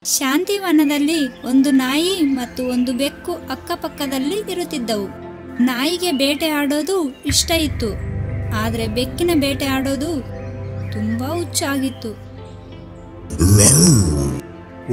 ಶಾಂತಿವನದಲ್ಲಿ ಒಂದು ನಾಯಿ ಮತ್ತು ಒಂದು ಬೆಕ್ಕು ಅಕ್ಕಪಕ್ಕದಲ್ಲಿ ಇರುತ್ತಿದ್ದವು. ನಾಯಿಗೆ ಬೇಟೆ ಆಡೋದು ಇಷ್ಟ ಇತ್ತು, ಆದರೆ ಬೆಕ್ಕಿನ ಬೇಟೆ ಆಡೋದು ತುಂಬಾ ಹುಚ್ಚಾಗಿತ್ತು.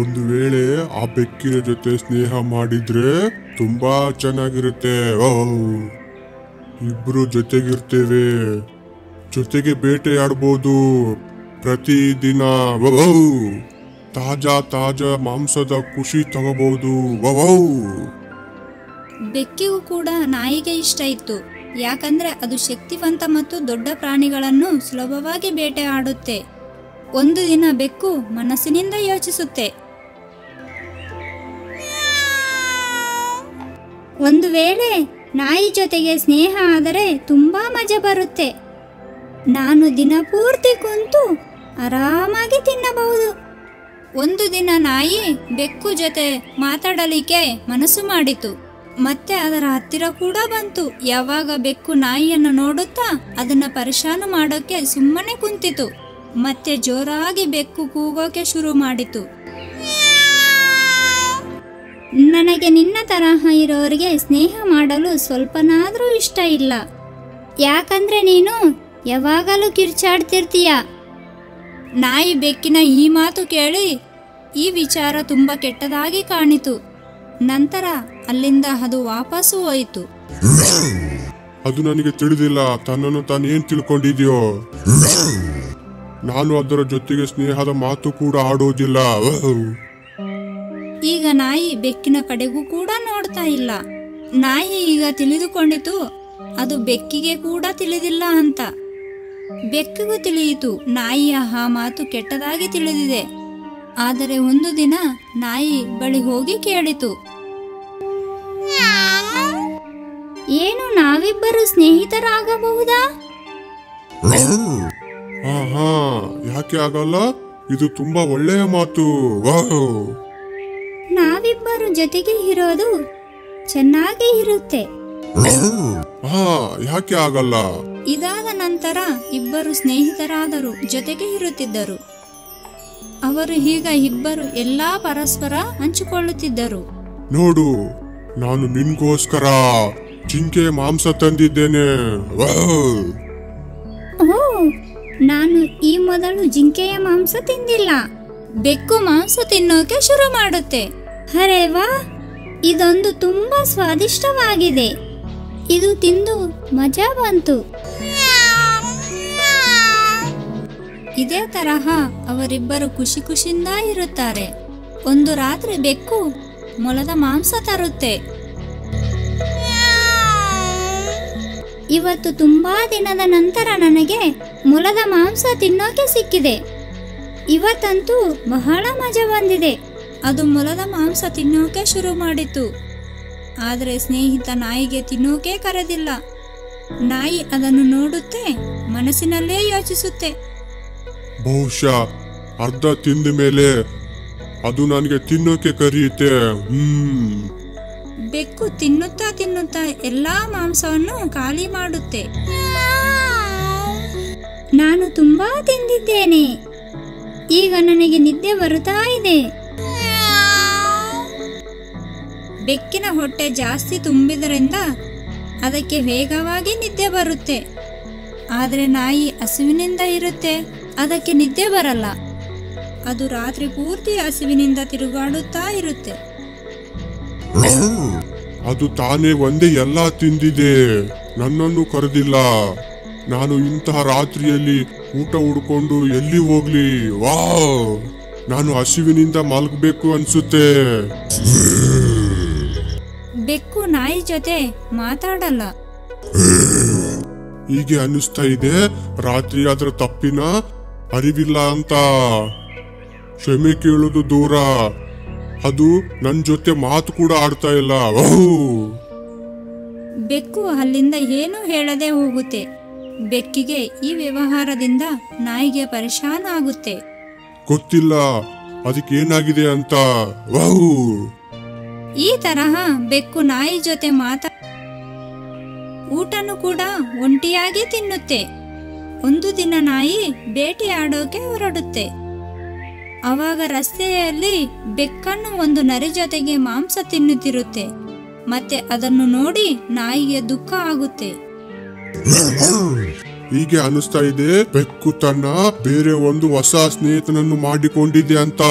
ಒಂದು ವೇಳೆ ಆ ಬೆಕ್ಕಿನ ಜೊತೆ ಸ್ನೇಹ ಮಾಡಿದ್ರೆ ತುಂಬಾ ಚೆನ್ನಾಗಿರುತ್ತೆ. ಇಬ್ರು ಜೊತೆಗಿರ್ತೇವೆ, ಜೊತೆಗೆ ಬೇಟೆ ಆಡ್ಬೋದು ಪ್ರತಿದಿನ. ತಾಜಾ ತಾಜಾ ಮಾಂಸದ ಖುಷಿ ತಗೋಬಹುದು. ಬೆಕ್ಕಿಗೂ ಕೂಡ ನಾಯಿಗೆ ಇಷ್ಟ ಇತ್ತು, ಯಾಕಂದ್ರೆ ಅದು ಶಕ್ತಿವಂತ ಮತ್ತು ದೊಡ್ಡ ಪ್ರಾಣಿಗಳನ್ನು ಸುಲಭವಾಗಿ ಬೇಟೆ ಆಡುತ್ತೆ. ಒಂದು ದಿನ ಬೆಕ್ಕು ಮನಸ್ಸಿನಿಂದ ಯೋಚಿಸುತ್ತೆ, ಒಂದು ವೇಳೆ ನಾಯಿ ಜೊತೆಗೆ ಸ್ನೇಹ ಆದರೆ ತುಂಬಾ ಮಜಾ ಬರುತ್ತೆ. ನಾನು ದಿನಪೂರ್ತಿ ಕುಂತು ಆರಾಮಾಗಿ ತಿನ್ನಬಹುದು. ಒಂದು ದಿನ ನಾಯಿ ಬೆಕ್ಕು ಜೊತೆ ಮಾತಾಡಲಿಕ್ಕೆ ಮನಸ್ಸು ಮಾಡಿತು, ಮತ್ತೆ ಅದರ ಹತ್ತಿರ ಕೂಡ ಬಂತು. ಯಾವಾಗ ಬೆಕ್ಕು ನಾಯಿಯನ್ನು ನೋಡುತ್ತಾ ಅದನ್ನ ಪರಿಶಾನ ಮಾಡೋಕೆ ಸುಮ್ಮನೆ ಕುಂತಿತು. ಮತ್ತೆ ಜೋರಾಗಿ ಬೆಕ್ಕು ಕೂಗೋಕೆ ಶುರು ಮಾಡಿತು. ನನಗೆ ನಿನ್ನ ತರಹ ಇರೋರಿಗೆ ಸ್ನೇಹ ಮಾಡಲು ಸ್ವಲ್ಪನಾದ್ರೂ ಇಷ್ಟ ಇಲ್ಲ, ಯಾಕಂದ್ರೆ ನೀನು ಯಾವಾಗಲೂ ಕಿರ್ಚಾಡ್ತಿರ್ತೀಯ. ನಾಯಿ ಬೆಕ್ಕಿನ ಈ ಮಾತು ಕೇಳಿ ಈ ವಿಚಾರ ತುಂಬಾ ಕೆಟ್ಟದಾಗಿ ಕಾಣಿತು. ನಂತರ ಅಲ್ಲಿಂದ ಅದು ವಾಪಸ್ಸು ಹೋಯಿತು. ಅದು ನನಗೆ ತಿಳಿದಿಲ್ಲ, ತನ್ನನ್ನು ತಾನು ಏನ್ ತಿಳ್ಕೊಂಡಿದ್ಯೋ. ನಾನು ಅದರ ಜೊತೆಗೆ ಸ್ನೇಹದ ಮಾತು ಕೂಡ ಆಡೋದಿಲ್ಲ. ಈಗ ನಾಯಿ ಬೆಕ್ಕಿನ ಕಡೆಗೂ ಕೂಡ ನೋಡ್ತಾ ಇಲ್ಲ. ನಾಯಿ ಈಗ ತಿಳಿದುಕೊಂಡಿತು ಅದು ಬೆಕ್ಕಿಗೆ ಕೂಡ ತಿಳಿದಿಲ್ಲ ಅಂತ. ಬೆಕ್ಕಿಗೂ ತಿಳಿಯಿತು ನಾಯಿಯ ಆ ಮಾತು ಕೆಟ್ಟದಾಗಿ ತಿಳಿದಿದೆ. ಆದರೆ ಒಂದು ದಿನ ನಾಯಿ ಬಳಿ ಹೋಗಿ ಕೇಳಿತು, ಏನು ನಾವಿಬ್ಬರು ಸ್ನೇಹಿತರಾಗಬಹುದಾ? ಯಾಕೆ ಆಗಲ್ಲ, ಇದು ತುಂಬಾ ಒಳ್ಳೆಯ ಮಾತು. ನಾವಿಬ್ಬರು ಜೊತೆಗೆ ಇರೋದು ಚೆನ್ನಾಗಿ ಇರುತ್ತೆ. ಯಾಕೆ ಆಗಲ್ಲ? ಇದಾದ ನಂತರ ಇಬ್ಬರು ಸ್ನೇಹಿತರಾದರು, ಜೊತೆಗೆ ಇರುತ್ತಿದ್ದರು. ಅವರು ಈಗ ಇಬ್ಬರು ಎಲ್ಲಾ ಪರಸ್ಪರ ಹಂಚಿಕೊಳ್ಳುತ್ತಿದ್ದರು. ನೋಡು, ನಾನು ನಿನ್ಗೋಸ್ಕರ ಜಿಂಕೆ ಮಾಂಸ ತಂದಿದ್ದೇನೆ. ನಾನು ಈ ಮೊದಲು ಜಿಂಕೆಯ ಮಾಂಸ ತಿಂದಿಲ್ಲ. ಬೆಕ್ಕು ಮಾಂಸ ತಿನ್ನೋಕೆ ಶುರು ಮಾಡುತ್ತೆ. ಅರೆ ವಾ, ಇದೊಂದು ತುಂಬಾ ಸ್ವಾದಿಷ್ಟವಾಗಿದೆ. ಇದು ತಿಂದು ಮಜಾ ಬಂತು. ಇದೇ ತರಹ ಅವರಿಬ್ಬರು ಖುಷಿ ಖುಷಿಯಿಂದ ಇರುತ್ತಾರೆ. ಒಂದು ರಾತ್ರಿ ಬೆಕ್ಕು ಮೊಲದ ಮಾಂಸ ತರುತ್ತೆ. ಇವತ್ತು ತುಂಬಾ ದಿನದ ನಂತರ ನನಗೆ ಮೊಲದ ಮಾಂಸ ತಿನ್ನೋಕೆ ಸಿಕ್ಕಿದೆ. ಇವತ್ತಂತೂ ಬಹಳ ಮಜಾ ಬಂದಿದೆ. ಅದು ಮೊಲದ ಮಾಂಸ ತಿನ್ನೋಕೆ ಶುರು ಮಾಡಿತು. ಆದರೆ ಸ್ನೇಹಿತ ನಾಯಿಗೆ ತಿನ್ನೋಕೆ ಕರೆದಿಲ್ಲ. ನಾಯಿ ಅದನ್ನು ನೋಡುತ್ತೆ, ಮನಸ್ಸಿನಲ್ಲೇ ಯೋಚಿಸುತ್ತೆ, ಬಹುಶಃ ಅರ್ಧ ತಿಂದ ಮೇಲೆ ಅದು ನನಗೆ ತಿನ್ನೋಕೆ ಕರೆಯುತ್ತೆ. ಬೆಕ್ಕು ತಿನ್ನುತ್ತಾ ತಿನ್ನುತ್ತಾ ಎಲ್ಲಾ ಮಾಂಸವನ್ನು ಖಾಲಿ ಮಾಡುತ್ತೆ. ನಾನು ತುಂಬಾ ತಿಂದಿದ್ದೇನೆ, ಈಗ ನನಗೆ ನಿದ್ದೆ ಬರುತ್ತಾ ಇದೆ. ಬೆಕ್ಕಿನ ಹೊಟ್ಟೆ ಜಾಸ್ತಿ ತುಂಬಿದರಿಂದ ಅದಕ್ಕೆ ವೇಗವಾಗಿ ನಿದ್ದೆ ಬರುತ್ತೆ. ಆದರೆ ನಾಯಿ ಹಸಿವಿನಿಂದ ಇರುತ್ತೆ, ಅದಕ್ಕೆ ನಿದ್ದೆ ಬರಲ್ಲ. ಅದು ರಾತ್ರಿ ಪೂರ್ತಿ ಹಸಿವಿನಿಂದ ತಿರುಗಾಡುತ್ತಾ ಇರುತ್ತೆ. ಅದು ತಾನೇ ಒಂದೇ ಎಲ್ಲಾ ತಿಂದಿದೆ, ನನ್ನನ್ನು ಕರೆದಿಲ್ಲ. ನಾನು ಇಂತಹ ರಾತ್ರಿಯಲ್ಲಿ ಊಟ ಹುಡ್ಕೊಂಡು ಎಲ್ಲಿ ಹೋಗ್ಲಿ? ನಾನು ಹಸಿವಿನಿಂದ ಮಲಗಬೇಕು ಅನ್ಸುತ್ತೆ. ಬೆಕ್ಕು ನಾಯಿ ಜೊತೆ ಮಾತಾಡಲ್ಲ. ಹೀಗೆ ಅನ್ನಿಸ್ತಾ ಇದೆ, ರಾತ್ರಿ ಅದರ ತಪ್ಪಿನ ಅರಿವಿಲ್ಲ ಅಂತ. ಕ್ಷಮೆ ಕೇಳೋದು ದೂರ, ಅದು ನನ್ ಜೊತೆ ಮಾತು ಕೂಡ ಆಡ್ತಾ ಇಲ್ಲ. ಬೆಕ್ಕು ಅಲ್ಲಿಂದ ಏನು ಹೇಳದೆ ಹೋಗುತ್ತೆ. ಬೆಕ್ಕಿಗೆ ಈ ವ್ಯವಹಾರದಿಂದ ನಾಯಿಗೆ ಪರಿಶಾನ ಆಗುತ್ತೆ. ಗೊತ್ತಿಲ್ಲ ಅದಕ್ಕೆ ಏನಾಗಿದೆ ಅಂತ. ಈ ತರಹ ಬೆಕ್ಕು ನಾಯಿ ಜೊತೆ ಊಟನು ಕೂಡ ಒಂಟಿಯಾಗಿ ತಿನ್ನುತ್ತೆ. ಒಂದು ದಿನ ನಾಯಿ ಬೇಟೆಯಾಡೋಕೆ ಹೊರಡುತ್ತೆ. ಅವಾಗ ರಸ್ತೆಯಲ್ಲಿ ಬೆಕ್ಕನ್ನು ಒಂದು ನರಿ ಜೊತೆಗೆ ಮಾಂಸ ತಿನ್ನುತ್ತಿರುತ್ತೆ. ಮತ್ತೆ ಅದನ್ನು ನೋಡಿ ನಾಯಿಗೆ ದುಃಖ ಆಗುತ್ತೆ. ಹೀಗೆ ಅನಿಸ್ತಾ ಇದೆ, ಬೆಕ್ಕು ತನ್ನ ಬೇರೆ ಒಂದು ಹೊಸ ಸ್ನೇಹಿತನನ್ನು ಮಾಡಿಕೊಂಡಿದೆ ಅಂತ.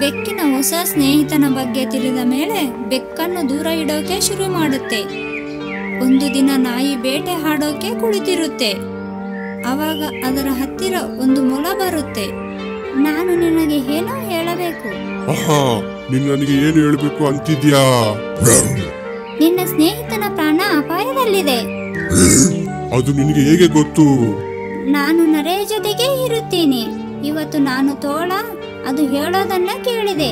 ಬೆಕ್ಕಿನ ಹೊಸ ಸ್ನೇಹಿತನ ಬಗ್ಗೆ ತಿಳಿದ ಮೇಲೆ ಬೆಕ್ಕನ್ನು ದೂರ ಇಡೋಕೆ ಶುರು ಮಾಡುತ್ತೆ. ಒಂದು ದಿನ ನಾಯಿ ಬೇಟೆ ಆಡೋಕೆ ಕುಳಿತಿರುತ್ತೆ. ಅವಾಗ ಅದರ ಹತ್ತಿರ ಒಂದು ಮೊಲ ಬರುತ್ತೆ. ನಾನು ನಿನಗೆ ಏನೋ ಹೇಳಬೇಕು. ನೀನು ನನಗೆ ಏನು ಹೇಳಬೇಕು ಅಂತಿದ್ಯಾ? ನಿನ್ನ ಸ್ನೇಹಿತನ ಪ್ರಾಣ ಅಪಾಯದಲ್ಲಿದೆ. ಅದು ನಿನಗೆ ಹೇಗೆ ಗೊತ್ತು? ನಾನು ನರೆಯ ಜೊತೆಗೆ ಇರುತ್ತೀನಿ. ಇವತ್ತು ನಾನು ತೋಳ ಅದು ಹೇಳೋದನ್ನ ಕೇಳಿದೆ.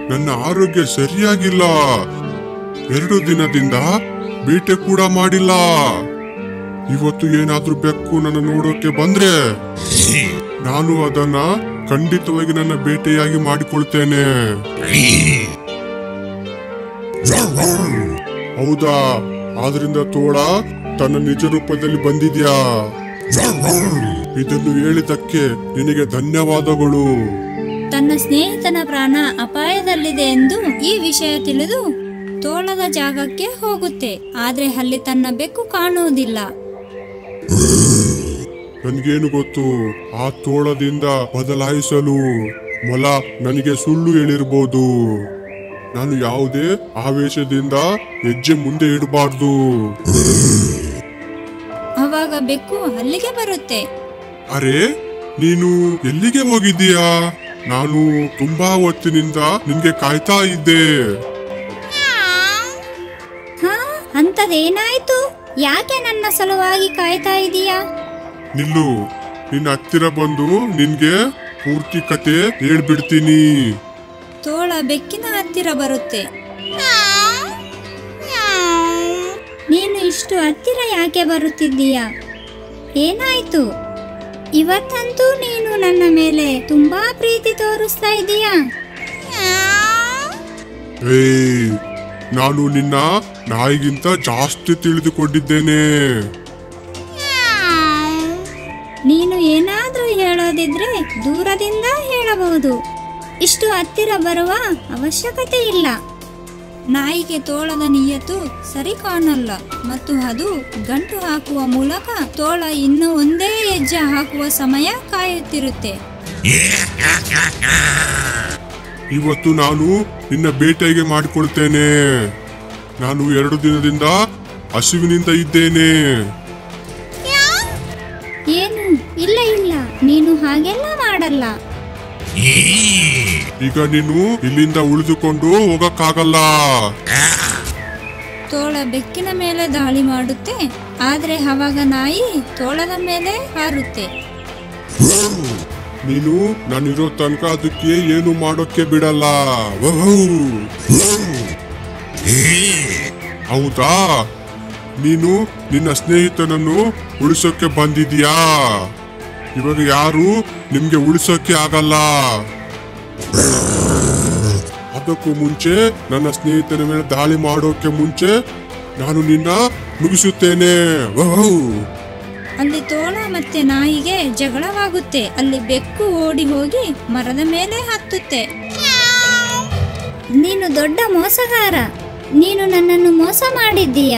ನನ್ನ ಆರೋಗ್ಯ ಸರಿಯಾಗಿಲ್ಲ. 2 ದಿನದಿಂದ ಬೇಟೆ ಕೂಡ ಮಾಡಿಲ್ಲ. ಇವತ್ತು ಏನಾದ್ರೂ ಬೆಕ್ಕು ನನ್ನ ನೋಡೋಕೆ ಬಂದ್ರೆ ನಾನು ಅದನ್ನ ಖಂಡಿತವಾಗಿ ನನ್ನ ಬೇಟೆಯಾಗಿ ಮಾಡಿಕೊಳ್ತೇನೆ. ಹೌದಾ? ಆದ್ರಿಂದ ತೋಳ ತನ್ನ ನಿಜ ರೂಪದಲ್ಲಿ ಬಂದಿದ್ಯಾ? ಇದನ್ನು ಹೇಳಿದ್ದಕ್ಕೆ ನಿನಗೆ ಧನ್ಯವಾದಗಳು. ತನ್ನ ಸ್ನೇಹಿತನ ಪ್ರಾಣ ಅಪಾಯದಲ್ಲಿದೆ ಎಂದು ಈ ವಿಷಯ ತಿಳಿದು ತೋಳದ ಜಾಗಕ್ಕೆ ಹೋಗುತ್ತೆ. ಆದ್ರೆ ಅಲ್ಲಿ ತನ್ನ ಬೆಕ್ಕು ಕಾಣುವುದಿಲ್ಲ. ನನ್ಗೇನು ಗೊತ್ತು, ಆ ತೋಳದಿಂದ ಬದಲಾಯಿಸಲು ಮೊಲ ನನಗೆ ಸುಳ್ಳು ಹೇಳಿರ್ಬೋದು. ನಾನು ಯಾವುದೇ ಆವೇಶದಿಂದ ಹೆಜ್ಜೆ ಮುಂದೆ ಇಡಬಾರ್ದು. ಅವಾಗ ಬೆಕ್ಕು ಅಲ್ಲಿಗೆ ಬರುತ್ತೆ. ಅರೆ, ನೀನು ಎಲ್ಲಿಗೆ ಹೋಗಿದ್ದೀಯಾ? ನಾನು ತುಂಬಾ ಹೊತ್ತಿನಿಂದ ನಿನ್ಗೆ ಕಾಯ್ತಾ ಇದ್ದೆ. ಅಂತದೇನಾಯ್ತು? ಯಾಕೆ ನನ್ನ ಸಲುವಾಗಿ ಕಾಯ್ತಾ ಇದೀಯಾ? ನಿಲ್ಲು, ನಿನ್ನ ಹತ್ತಿರ ಬಂದು ನಿನ್ಗೆ ಪೂರ್ತಿ ಕತೆ ಹೇಳ್ಬಿಡ್ತೀನಿ. ತೋಳ ಬೆಕ್ಕಿನ ಹತ್ತಿರ ಬರುತ್ತೆ. ನೀನು ಇಷ್ಟು ಹತ್ತಿರ ಯಾಕೆ ಬರುತ್ತಿದ್ದೀಯಾ? ಏನಾಯ್ತು? ಇವತ್ತಂತೂ ನೀನು ನನ್ನ ಮೇಲೆ ತುಂಬಾ ಪ್ರೀತಿ ತೋರಿಸ್ತಾ ಇದೀಯಾ? ನಾನು ನಿನ್ನ ನಾಯಿಗಿಂತ ಜಾಸ್ತಿ ತಿಳಿದುಕೊಂಡಿದ್ದೇನೆ. ನೀನು ಏನಾದ್ರೂ ಹೇಳೋದಿದ್ರೆ ದೂರದಿಂದ ಹೇಳಬಹುದು. ಇಷ್ಟು ಹತ್ತಿರ ಬರುವ ಅವಶ್ಯಕತೆ ಇಲ್ಲ. ನಾಯಿಗೆ ತೋಳದ ನಿಯತ್ತು ಸರಿ ಕಾಣಲ್ಲ ಮತ್ತು ಅದು ಗಂಟು ಹಾಕುವ ಮೂಲಕ ತೋಳ ಇನ್ನು ಒಂದೇ ಹೆಜ್ಜೆ ಹಾಕುವ ಸಮಯ ಕಾಯುತ್ತಿರುತ್ತೆ. ಇವತ್ತು ನಾನು ನಿನ್ನ ಬೇಟೆಗೆ ಮಾಡಿಕೊಳ್ತೇನೆ. ನಾನು 2 ದಿನದಿಂದ ಹಸಿವಿನಿಂದ ಇದ್ದೇನೆ. ಏನು? ಇಲ್ಲ ಇಲ್ಲ, ನೀನು ಹಾಗೆಲ್ಲ ಮಾಡಲ್ಲ. ಈಗ ನೀನು ಇಲ್ಲಿಂದ ಉಳಿದುಕೊಂಡು ಹೋಗಕ್ಕಾಗಲ್ಲ. ತೋಳ ಬೆಕ್ಕಿನ ಮೇಲೆ ದಾಳಿ ಮಾಡುತ್ತೆ. ಆದ್ರೆ ಅವಾಗ ನಾಯಿ ತೋಳದ ಮೇಲೆ ಹಾರುತ್ತೆ. ನೀನು ನಾನಿರೋ ತನಕ ಅದಕ್ಕೆ ಏನು ಮಾಡೋಕೆ ಬಿಡಲ್ಲ. ಹೌದಾ? ನೀನು ನಿನ್ನ ಸ್ನೇಹಿತನನ್ನು ಉಳಿಸೋಕೆ ಬಂದಿದ್ಯಾ? ಇವಾಗ ಯಾರು ನಿಮ್ಗೆ ಉಳಿಸೋಕೆ ಆಗಲ್ಲ. ಅದಕ್ಕೂ ಮುಂಚೆ, ನನ್ನ ಸ್ನೇಹಿತನ ಮೇಲೆ ದಾಳಿ ಮಾಡೋಕೆ ಮುಂಚೆ ನಾನು ನಿನ್ನ ಮುಗಿಸುತ್ತೇನೆ. ಅಲ್ಲಿ ತೋಳ ಮತ್ತೆ ನಾಯಿಗೆ ಜಗಳವಾಗುತ್ತೆ. ಅಲ್ಲಿ ಬೆಕ್ಕು ಓಡಿ ಹೋಗಿ ಮರದ ಮೇಲೆ ಹತ್ತುತ್ತೆ. ನೀನು ದೊಡ್ಡ ಮೋಸಗಾರ. ನೀನು ನನ್ನನ್ನು ಮೋಸ ಮಾಡಿದ್ದೀಯ.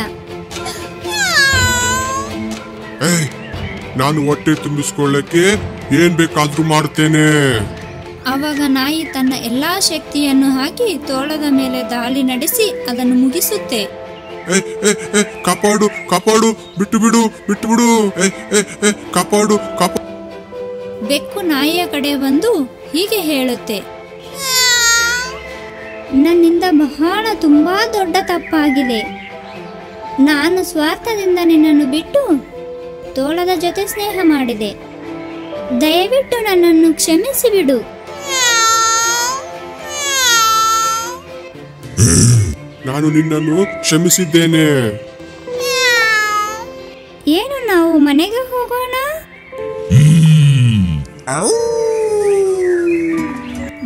ನಾನು ಹೊಟ್ಟೆ ತುಂಬಿಸ್ಕೊಳ್ಳಕ್ಕೆ ಏನ್ ಬೇಕಾದ್ರೂ ಮಾಡ್ತೇನೆ. ಆವಾಗ ನಾಯಿ ತನ್ನ ಎಲ್ಲಾ ಶಕ್ತಿಯನ್ನು ಹಾಕಿ ತೋಳದ ಮೇಲೆ ದಾಳಿ ನಡೆಸಿ ಅದನ್ನು ಮುಗಿಸುತ್ತೆ. ಕಾಪಾಡು ಕಾಪಾಡು, ಬಿಟ್ಟು ಬಿಡು ಬಿಟ್ಟು ಬಿಡು, ಕಾಪಾಡು ಕಾಪಾಡು. ಬೆಕ್ಕು ನಾಯಿಯ ಕಡೆ ಬಂದು ಹೀಗೆ ಹೇಳುತ್ತೆ, ನನ್ನಿಂದ ಬಹಳ ತುಂಬಾ ದೊಡ್ಡ ತಪ್ಪಾಗಿದೆ. ನಾನು ಸ್ವಾರ್ಥದಿಂದ ನಿನ್ನನ್ನು ಬಿಟ್ಟು ತೋಳದ ಜೊತೆ ಸ್ನೇಹ ಮಾಡಿದೆ. ದಯವಿಟ್ಟು ನನ್ನನ್ನು ಕ್ಷಮಿಸಿ ಬಿಡು. ನಾನು ನಿನ್ನನ್ನು ಕ್ಷಮಿಸಿದ್ದೇನೆ. ಏನು, ನಾವು ಮನೆಗೆ ಹೋಗೋಣ?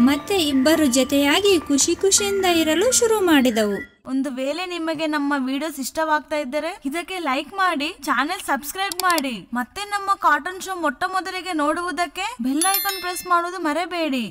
ಮತ್ತೆ ಇಬ್ಬರು ಜೊತೆಯಾಗಿ ಖುಷಿ ಖುಷಿಯಿಂದ ಇರಲು ಶುರು ಮಾಡಿದವು. ಒಂದು ವೇಳೆ ನಿಮಗೆ ನಮ್ಮ ವಿಡಿಯೋಸ್ ಇಷ್ಟವಾಗ್ತಾ ಇದ್ದರೆ ಇದಕ್ಕೆ ಲೈಕ್ ಮಾಡಿ, ಚಾನೆಲ್ ಸಬ್ಸ್ಕ್ರೈಬ್ ಮಾಡಿ, ಮತ್ತೆ ನಮ್ಮ ಕಾರ್ಟೂನ್ ಶೋ ಮೊಟ್ಟ ಮೊದಲಿಗೆ ನೋಡುವುದಕ್ಕೆ ಬೆಲ್ ಐಕಾನ್ ಪ್ರೆಸ್ ಮಾಡುವುದು ಮರೆಯಬೇಡಿ.